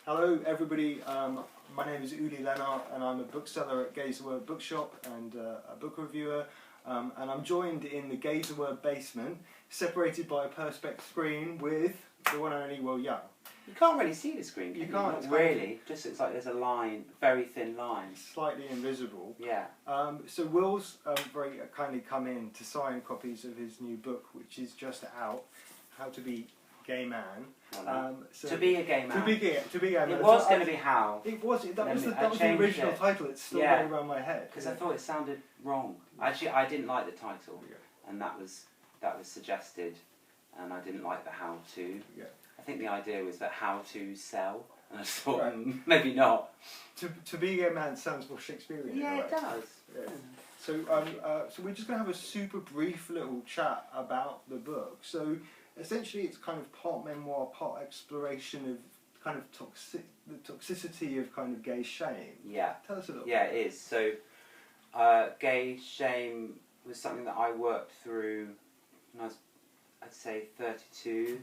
Hello everybody, my name is Uli Lennart and I'm a bookseller at Gazeword Bookshop and a book reviewer, and I'm joined in the Gazeword basement, separated by a perspex screen with the one and only Will Young. You can't really see the screen, can you? can't. Not really, just looks like there's a line, very thin line. Slightly invisible. Yeah. So Will's very kindly come in to sign copies of his new book, which is just out, How to Be Gay Man. So to be a gay man. To be gay man. It was going to be how. It was. That was the original title. It's still going around my head. Because I thought it sounded wrong. Actually, I didn't like the title, and that was suggested, and I didn't like the how to. Yeah. I think the idea was that how to sell, and I thought maybe not. To be a gay man sounds more Shakespearean. Yeah, it does. Yeah. So so we're just going to have a super brief little chat about the book. So essentially, it's kind of part memoir, part exploration of kind of the toxicity of kind of gay shame. Yeah. Tell us a little. Yeah, it is. So, gay shame was something that I worked through when I was, I'd say, 32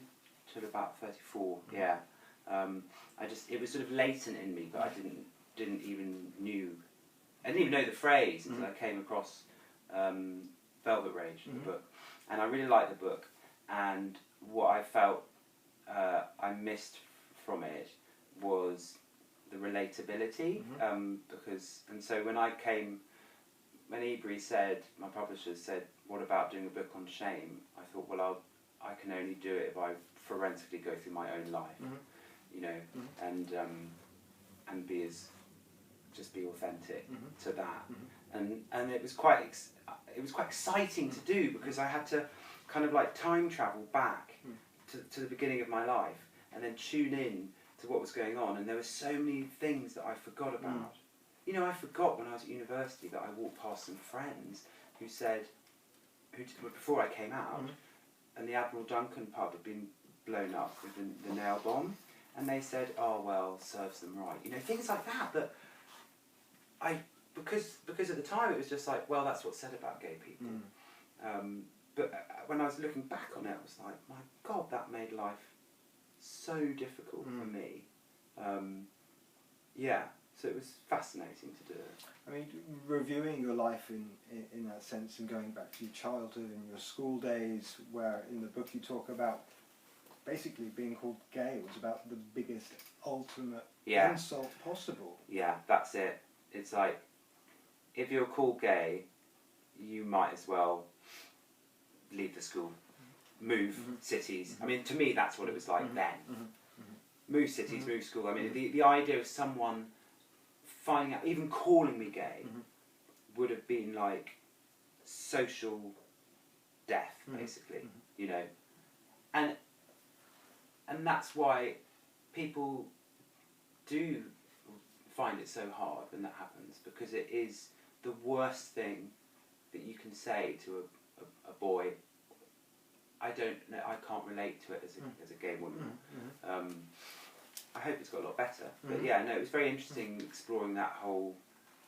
till about 34. Mm-hmm. Yeah. It was sort of latent in me, but I didn't even know the phrase until I came across Velvet Rage, the book, and I really liked the book. And what I felt I missed from it was the relatability, so when Ebury said, my publisher said, what about doing a book on shame? I thought, well, I can only do it if I forensically go through my own life, and be authentic to that, and it was quite exciting to do, because I had to kind of like time travel back to the beginning of my life and then tune in to what was going on, and there were so many things that I forgot about. You know, I forgot when I was at university that I walked past some friends who said, before I came out, and the Admiral Duncan pub had been blown up with the nail bomb, and they said, oh well, serves them right. You know, things like that, that because at the time it was just like, well, that's what's said about gay people. But when I was looking back on it, I was like, my God, that made life so difficult for me. So it was fascinating to do it. I mean, reviewing your life in that sense, and going back to your childhood and your school days, where in the book you talk about basically being called gay was about the biggest, ultimate insult possible. Yeah, that's it. It's like, if you're called gay, you might as well leave the school, move cities. I mean, to me, that's what it was like then. Move cities, move school. I mean, the idea of someone finding out, even calling me gay, would have been like social death, basically. You know, and that's why people do find it so hard when that happens, because it is the worst thing that you can say to a boy. I don't know. I can't relate to it as a gay woman. I hope it's got a lot better. But yeah, no, it was very interesting exploring that whole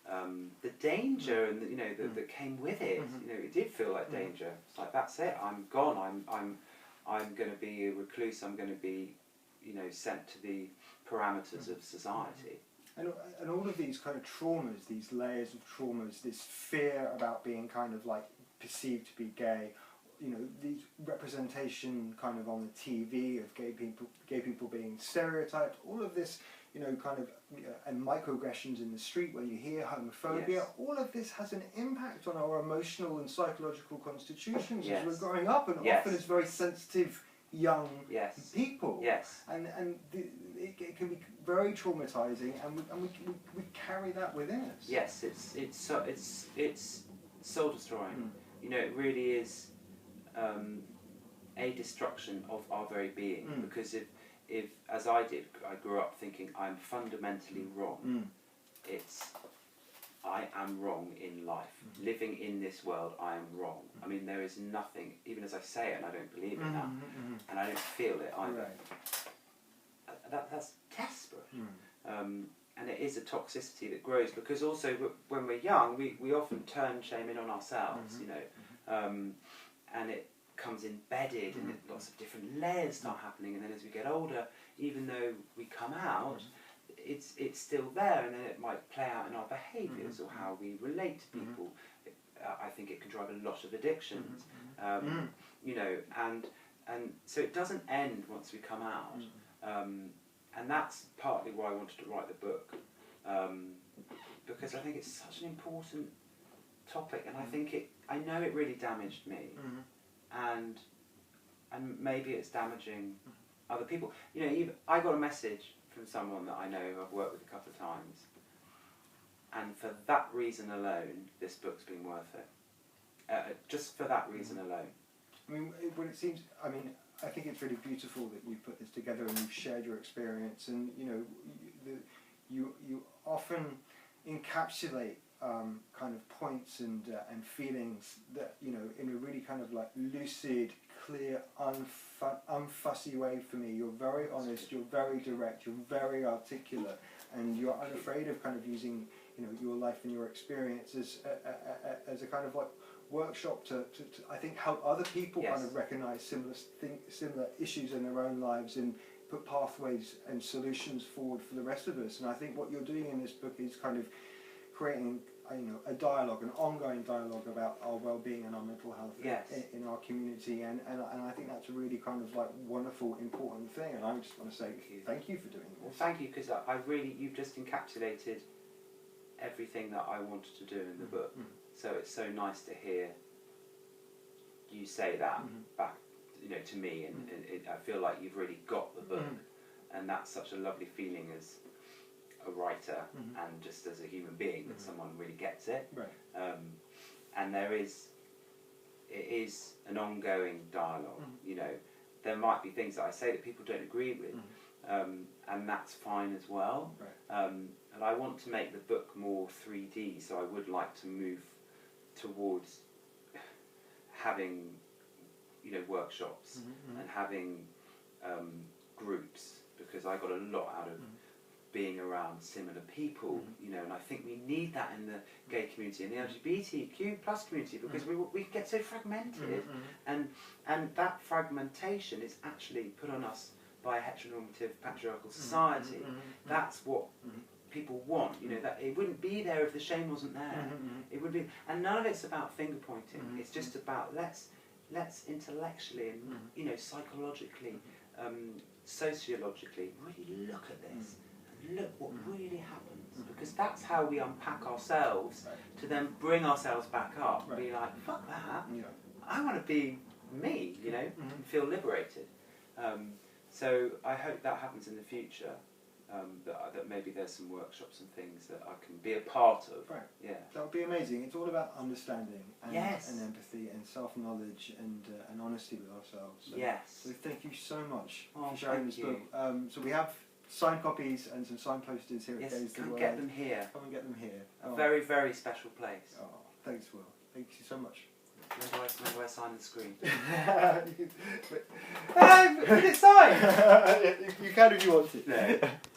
the danger and that came with it. You know, it did feel like danger. It's like, that's it. I'm gone. I'm going to be a recluse. I'm going to be, sent to the parameters of society. And all of these kind of traumas, these layers of traumas, this fear about being kind of like perceived to be gay, these representation kind of on the TV of gay people being stereotyped, all of this, kind of, and microaggressions in the street when you hear homophobia, all of this has an impact on our emotional and psychological constitutions as we're growing up, and often as very sensitive young people. And it can be very traumatizing, and we carry that within us. Yes, it's soul destroying. It really is a destruction of our very being, because if as I did, I grew up thinking I'm fundamentally wrong. I am wrong in life. Living in this world, I am wrong. I mean, there is nothing, even as I say it, and I don't believe in that, and I don't feel it either. That's desperate. And it is a toxicity that grows, because also when we're young, we often turn shame in on ourselves, and it comes embedded, and lots of different layers start happening, and then as we get older, even though we come out, it's still there, and then it might play out in our behaviours or how we relate to people. I think it can drive a lot of addictions, you know, and so it doesn't end once we come out, and that's partly why I wanted to write the book, because I think it's such an important topic, and I know it really damaged me, and maybe it's damaging other people. You know, I got a message from someone that I know who I've worked with a couple of times, and for that reason alone, this book's been worth it. Just for that reason alone. I mean, when it seems, I mean, I think it's really beautiful that you put this together and you've shared your experience, and you know, you often encapsulate kind of points and feelings that, you know, in a really kind of like lucid, clear, unfussy way for me. You're very honest, you're very direct, you're very articulate, and you're unafraid of kind of using, you know, your life and your experience as a kind of like workshop to I think help other people kind of recognise similar issues in their own lives and put pathways and solutions forward for the rest of us. And I think what you're doing in this book is kind of creating, you know, a dialogue, an ongoing dialogue about our well-being and our mental health in our community, and I think that's a really kind of like wonderful, important thing. And I just want to say thank you for doing this. Well, thank you, because you've just encapsulated everything that I wanted to do in the book. So it's so nice to hear you say that back, you know, to me, and I feel like you've really got the book, and that's such a lovely feeling as a writer and just as a human being, that someone really gets it. Right. And it is an ongoing dialogue. You know, there might be things that I say that people don't agree with, and that's fine as well. Right. And I want to make the book more 3D, so I would like to move towards having, you know, workshops and having groups, because I got a lot out of being around similar people, you know, and I think we need that in the gay community and the LGBTQ plus community, because we get so fragmented, and that fragmentation is actually put on us by a heteronormative patriarchal society. That's what people want, you know, that it wouldn't be there if the shame wasn't there. It would be, and none of it's about finger pointing. It's just about let's intellectually and you know, psychologically, sociologically really look at this and look what really happens, because that's how we unpack ourselves to then bring ourselves back up. Be like, fuck that. I want to be me, you know, and feel liberated. So I hope that happens in the future. That maybe there's some workshops and things that I can be a part of. Right. Yeah. That would be amazing. It's all about understanding and empathy and self-knowledge and honesty with ourselves. So, so thank you so much for sharing this book. So we have signed copies and some signed posters here at Gaze the World. Get them here. Come and get them here. A very, very special place. Oh, thanks, Will. Thank you so much. When do I sign the screen? Put it signed! You can if you want it. No.